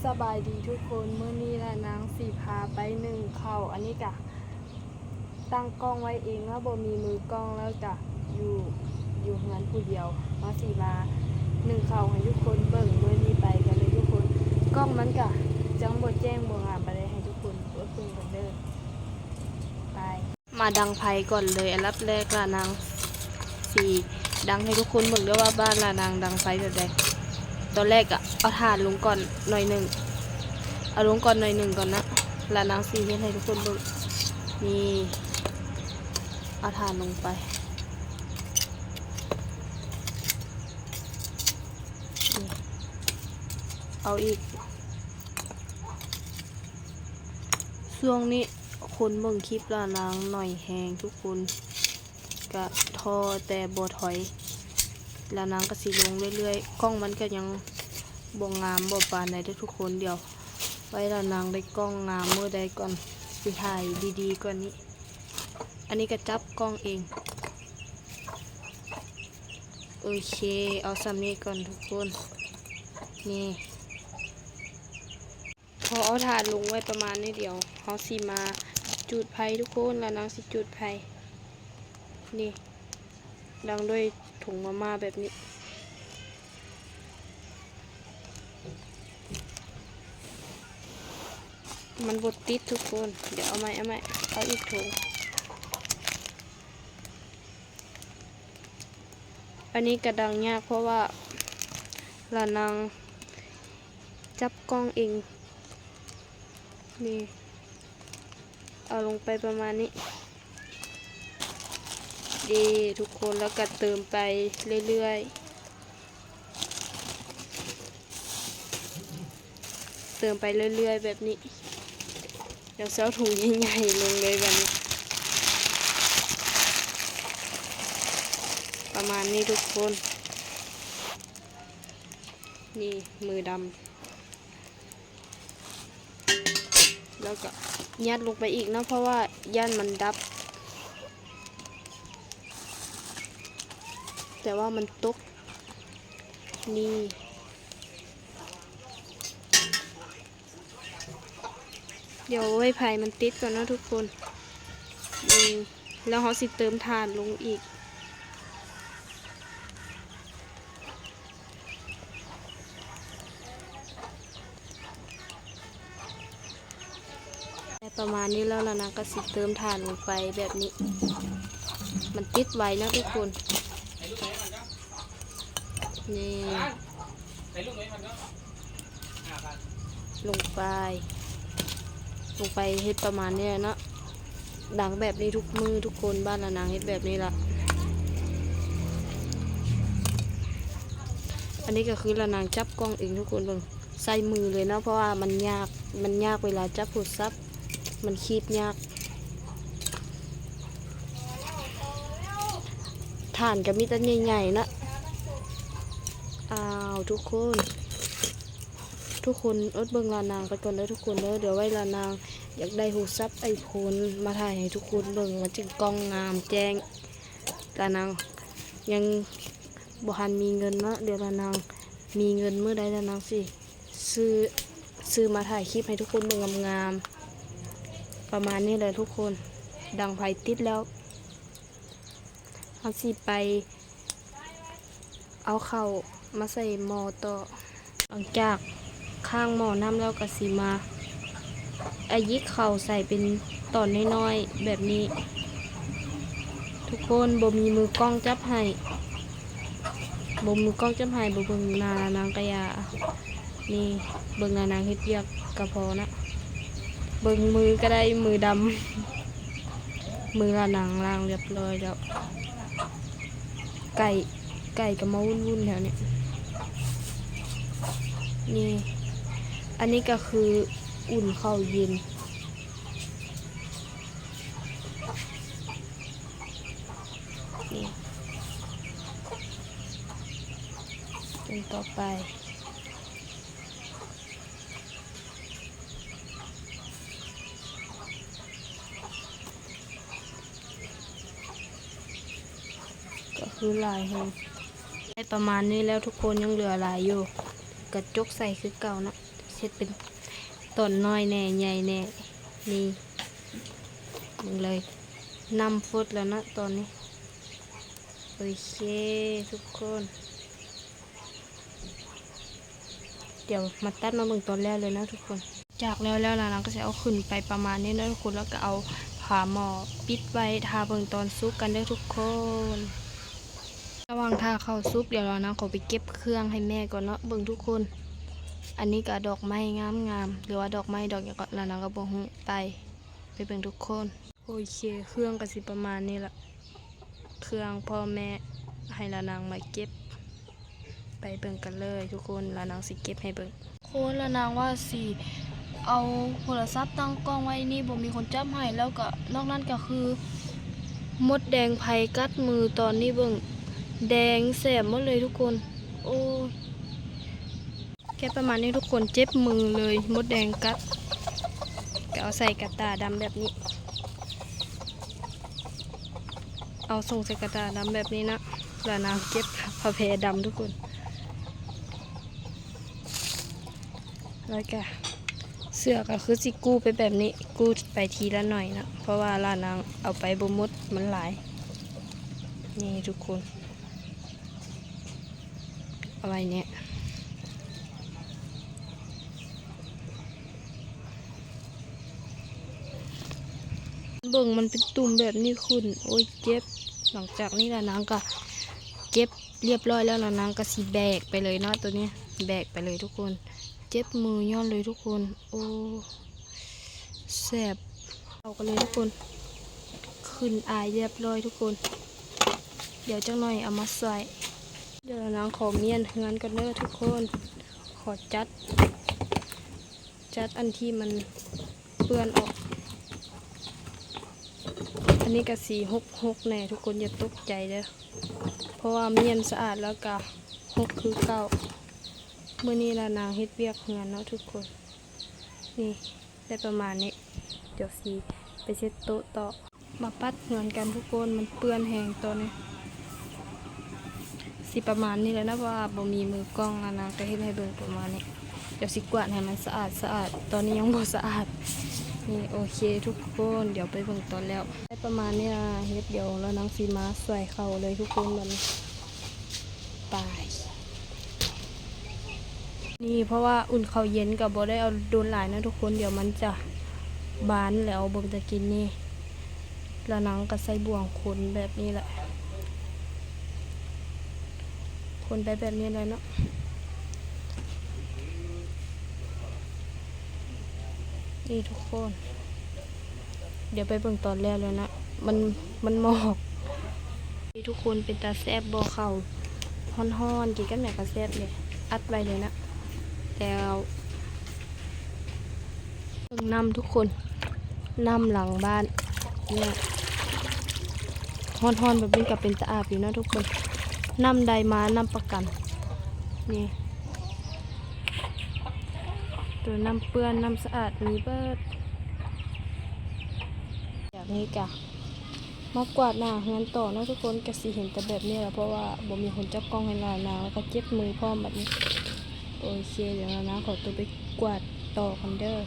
สบายดีทุกคนเมื่อนี้ละนางสีพาไปหนึ่งเข่าอันนี้กะตั้งกล้องไว้เองแล้วบ่มีมือกล้องแล้วกะอยู่งานผู้เดียวมาสีมาหนึ่งเข่าให้ทุกคนเบิ่งเมื่อนี้ไปกันเลยทุกคนกล้องมันกะจังบ่แจ้งบ่งามไปเลยให้ทุกคนเบิ่งกันเด้อไปมาดังไฟก่อนเลยอันดับแรกละนางสีดังให้ทุกคนเบิ่งด้วยว่าบ้านละนางดังไฟแบบใดตอนแรกอะเอาถ่านลงก่อนหน่อยหนึ่งเอาลงก่อนหน่อยหนึ่งก่อนนะแล้วนางซีเฮ็ดให้ทุกคนดูนี่เอาถ่านลงไปเอาอีกช่วงนี้คนเบิ่งคลิปละนางหน่อยแหงทุกคนกะทอแต่บ่ถอยแล้วนางก็สิลงเรื่อยๆกล้องมันก็ยังบ่งามบ่ปานใดเด้อทุกคนเดี๋ยวไว้แล้วนางได้กล้องงามเมื่อใดก่อนสิถ่ายดีๆกว่านี้อันนี้ก็จับกล้องเองโอเคเอาซ้ำนี้ก่อนทุกคนนี่พอเอาถ่านลงไว้ประมาณนี้เดียวเขาสิมาจุดไฟทุกคนแล้วนางสิจุดไฟนี่ดังด้วยถุงมาม่าแบบนี้มันบดติดทุกคนเดี๋ยวเอาไหมเอาอีกถุงอันนี้กระดังยากเพราะว่าลานางจับกล้องเองนี่เอาลงไปประมาณนี้ดีทุกคนแล้วก็เติมไปเรื่อยๆแบบนี้เดี๋ยวเซาถุงใหญ่ๆลงเลยแบบนี้ประมาณนี้ทุกคนนี่มือดำแล้วก็ยัดลงไปอีกนะเพราะว่าย่านมันดับแต่ว่ามันตกนี่เดี๋ยวไว้ไผ่มันติดก่อนนะทุกคนแล้วเขาสิเติมถ่านลงอีกประมาณนี้แล้วนะก็สิเติมถ่านลงไปแบบนี้มันติดไว้นะทุกคนนี่ลงไปเฮ็ดประมาณนี้เนาะดังแบบนี้ทุกมือทุกคนบ้านละนางเฮ็ดแบบนี้ละอันนี้ก็คือละนางจับกล้องเองทุกคนเบิ่งใส่มือเลยนะเพราะว่ามันยากเวลาจับโทรศัพท์มันคีบยากถ่านก็มีแต่ใหญ่ๆนะอ้าวทุกคนอดเบิ่งลานางไปก่อนเด้อทุกคนเด้อเดี๋ยวไว้ลานางอยากได้โทรศัพท์ไอโฟนมาถ่ายให้ทุกคนเบิ่งมันจึงกล้องงามแจ้งลานางยังบ่ทันมีเงินเนาะเดี๋ยวลานางมีเงินเมื่อใดลานางสิซื้อมาถ่ายคลิปให้ทุกคนเบิ่งงามๆประมาณนี้เลยทุกคนดังไฟติดแล้วเอาสิไปเอาเข้ามาใส่หม้อต่อหลังจากข้างหม้อน้ำแล้วก็สีมายิกเข่าใส่เป็นตอนน้อยๆแบบนี้ทุกคนบ่มีมือกล้องจับให้บ่เบิ่งนานางกะยานี่เบิ่งนางเฮ็ดเวียกกระพอนะเบิ่งมือก็ได้มือดำมือละนางล้างเรียบร้อยแล้วไก่ก็มาวุ่นๆแถวนี้นี่อันนี้ก็คืออุ่นข้าวเย็นนี่จนต่อไปก็คือลายแห้งได้ประมาณนี้แล้วทุกคนยังเหลือหลายอยู่กระจกใส่คือเก่านะ เฮ็ดเป็นต้นน้อยแน่ใหญ่แน่นี่มึงเลยนำฟุตแล้วนะตอนนี้โอเคทุกคนเดี๋ยวมาตัดมาเบิ่งตอนแรกเลยนะทุกคนจากแล้วนะก็จะเอาขึ้นไปประมาณนี้นะทุกคนแล้วก็เอาฝาหม้อปิดไว้ทาเบิ่งตอนซุปกันเด้อทุกคนระหว่างทาเข้าซุปเดี๋ยวเรานะขอไปเก็บเครื่องให้แม่ก่อนเนาะเบิ่งทุกคนอันนี้ก็ดอกไม้งามหรือว่าดอกไม้ดอกอย่างก็แล้วนะก็บ่ฮู้ไปเบิ่งทุกคนโอเคเครื่องก็สิประมาณนี้ละเครื่องพ่อแม่ให้ละนางมาเก็บไปเบิ่งกันเลยทุกคนละนางสิเก็บให้เบิ่งโคนละนางว่าสิเอาโทรศัพท์ตั้งกล้องไว้นี่บ่มีคนจับให้แล้วก็นอกนั้นก็คือมดแดงไผกัดมือตอนนี้เบิ่งแดงแสบหมดเลยทุกคนโอ้แค่ประมาณนี้ทุกคนเจ็บมือเลยมดแดงกัดก็เอาใส่กระดาษดำแบบนี้เอาส่งใส่กระดาษดำแบบนี้นะแล้วน้ำเก็บผ้าแพรดำทุกคนแล้วก็เสื้อก็คือสิกู้ไปแบบนี้กู้ไปทีละหน่อยนะเพราะว่าลานางเอาไปบ่หมดมันหลายนี่ทุกคนอะไรเนี่ยเบิ่งมันเป็นตุ่มแบบนี้คุณโอ้ยเจ็บหลังจากนี้ละนางก็เก็บเรียบร้อยแล้วละนางก็สีแบกไปเลยเนาะตัวนี้แบกไปเลยทุกคนเจ็บมือย้อนเลยทุกคนโอ้แสบเอากันเลยทุกคนขึ้นอายเรียบร้อยทุกคนเดี๋ยวจังหน่อยเอามาใส่เดี๋ยวนางขอเมียนงานกันเด้อทุกคนขอจัดอันที่มันเปื้อนออกอันนี้ก็สีหกแน่ทุกคนอย่าตกใจเด้อเพราะว่าเมียนสะอาดแล้วก็หกคือเก่าเมื่อนี้ละนางเฮ็ดเวียกงานเนาะทุกคนนี่ได้ประมาณนี้เดี๋ยวสีไปเช็ดโต๊ะต่อมาปัดงานกันทุกคนมันเปื้อนแห้งตัวนี้สิประมาณนี้แล้วนะว่าบ่มีมือกล้องละนางก็เฮ็ดให้เบิ่งประมาณนี้เดี๋ยวสิกวาดให้มันสะอาดตอนนี้ยังบ่สะอาดนี่โอเคทุกคนเดี๋ยวไปเบิ่งตอนแล้วได้ประมาณนี้นะเฮ็ดเดี๋ยวแล้วนางสีมาใส่เข่าเลยทุกคนมันไปนี่เพราะว่าอุ่นข้าวเย็นกับบ่ได้เอาโดนหลายนะทุกคนเดี๋ยวมันจะบานแล้วเบิ่งจะกินนี่แล้วนางก็ใส่บ่วงคนแบบนี้แหละคนไปแบบนี้เลยเนาะนี่ทุกคนเดี๋ยวไปเบิ่งตอนแรกเลยนะมันหมอกนี่ทุกคนเป็นตาแซ่บบ่เข่าฮ้อนๆกินกับแหนกระแซ่บเลยอัดไว้เลยนะแต่เบิ่งน้ำทุกคนน้ำหลังบ้านเนี่ยฮ้อนๆแบบนี้ก็เป็นตาอาบอยู่นะทุกคนน้ำใดมาน้ำประกันนี่ตัวน้ำเปื้อนน้ำสะอาดมีเบิดอย่างนี้กะมากวาดหน้าเฮือนต่อนะทุกคนก็สิเห็นแต่แบบนี้แหละเพราะว่าบ่มีคนจับกล้องให้ลานาแล้วก็เจ็บมือพร้อมแบบนี้โอเคเดี๋ยวนะขอตัวไปกวาดต่อกันเด้อ